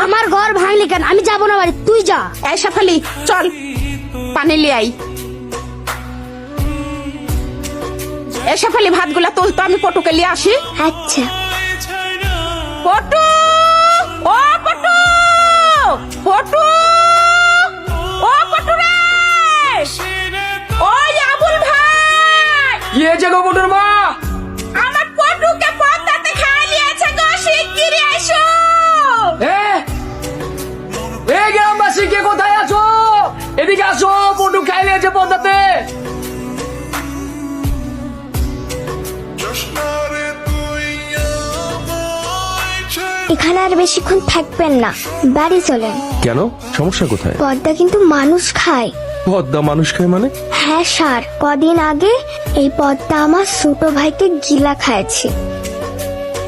আমার ঘর ভাঙলি কেন? আমি যাবো না বাড়ি, তুই যা। এই শেফালি চল পানি লিয়ে আই। এই শেফালি ভাতগুলা তুল তো, আমি পটুকে লিয়ে আসি। আচ্ছা। পটু, ও পটু, পটু, ও পটু রে, ওই আবুল ভাই। কি হয়েছে গো পটুর মা? আমার পটুকে পদ্মাতে খাইয়ে নিয়েছে গো, শিগগিরই এসো। এই গ্রামবাসী কে কোথায় আছো? এদিকে আসো, পটু খাই নিয়েছে পদ্মাতে। এখানে আর বেশিক্ষণ থাকবেন না, বাড়ি চলেন। কেন, সমস্যা কোথায়? পদ্মা কিন্তু মানুষ খায়। পদ্মা মানুষ খায় মানে? হ্যাঁ স্যার, কদিন আগে এই পদ্মা আমার ছোট ভাইকে গিলা খাইছে।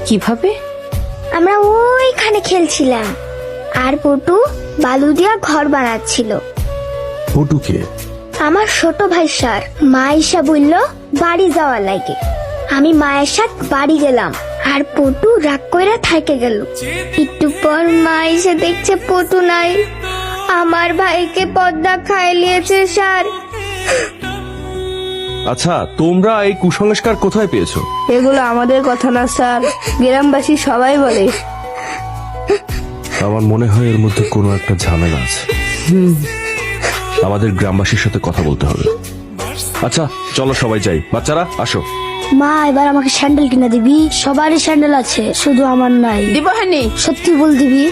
কিভাবে? আমরা ওইখানে খেলছিলাম আর পটু বালু দিয়া ঘর বানাচ্ছিল। পটুকে? আমার ছোট ভাই স্যার। মা ইসা বলল বাড়ি যাওয়ার লাগে। আমি মায়ের সাথে বাড়ি গেলাম আর পটু রাগ কইরা থাইকে গেল। একটু পর মা এসে দেখছে পটু নাই। আমার ভাইকে পদ্মা খাই লিয়েছে স্যার। আচ্ছা, তোমরা এই কুসংস্কার কোথায় পেয়েছো? এগুলো আমাদের কথা না স্যার, গ্রামবাসী সবাই বলে। আমার মনে হয় এর মধ্যে কোনো একটা ঝামেলা আছে। আমাদের গ্রামবাসীর সাথে কথা বলতে হবে। আচ্ছা চলো সবাই যাই, বাচ্চারা আসো। মা এবার আমাকে স্যান্ডেল কিনে দিবি? সবারই স্যান্ডেল আছে, শুধু আমার নাই। দিবহানি, সত্যি বল দিবি?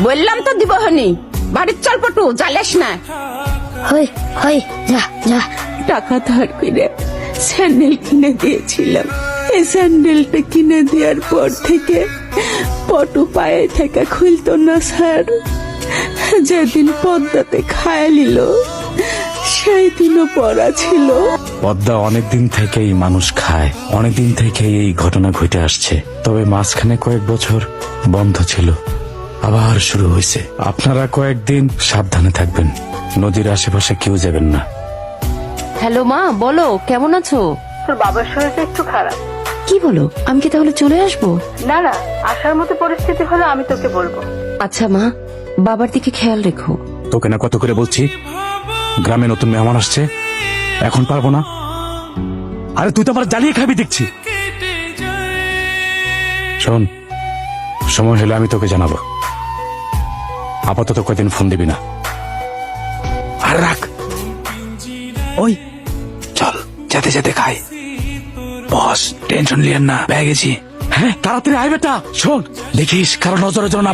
বললাম তো দিবহানি। বাড়ির চল পটু, জ্বালিস না। হই হই, যা যা। টাকা ধার করে স্যান্ডেল কিনে দিয়েছিলাম। এই স্যান্ডেলটা কিনে দেওয়ার পর থেকে পটু পায়ে থেকে খুলতো না স্যার। যেদিন পদ্মাতে খায় নিল সেই দিনও পড়া ছিল। পদ্মা অনেকদিন থেকেই মানুষ খায়, অনেকদিন থেকেই এই ঘটনা ঘটে আসছে। তবে মাঝখানে কয়েক বছর বন্ধ ছিল, আবার শুরু হয়েছে। আপনারা কয়েকদিন সাবধানে থাকবেন, নদীর আশেপাশে কেউ যাবেন না। হ্যালো মা, বলো কেমন আছো? তোর বাবার শরীরটা একটু খারাপ। কি বলো? আমি কি তাহলে চলে আসবো? না না, আসার মতো পরিস্থিতি হলে আমি তোকে বলবো। আচ্ছা মা, বাবার দিকে খেয়াল রেখো। তোকে না কত করে বলছি, গ্রামে নতুন মেহমান আসছে, এখন পারবো না। আরে তুই তো আমার জ্বালিয়ে খাবি দেখছি। শোন, সময় হলে আমি তোকে জানাবো। আপাতত কয়দিন ফোন দিবি না। আর রাখ, ওই চল যেতে যেতে খাই। বস টেনশন লিয়েন না, পেয়ে গেছি। হ্যাঁ তাড়াতাড়ি আয় বেটা। শোন, দেখিস কারো নজরে যেন না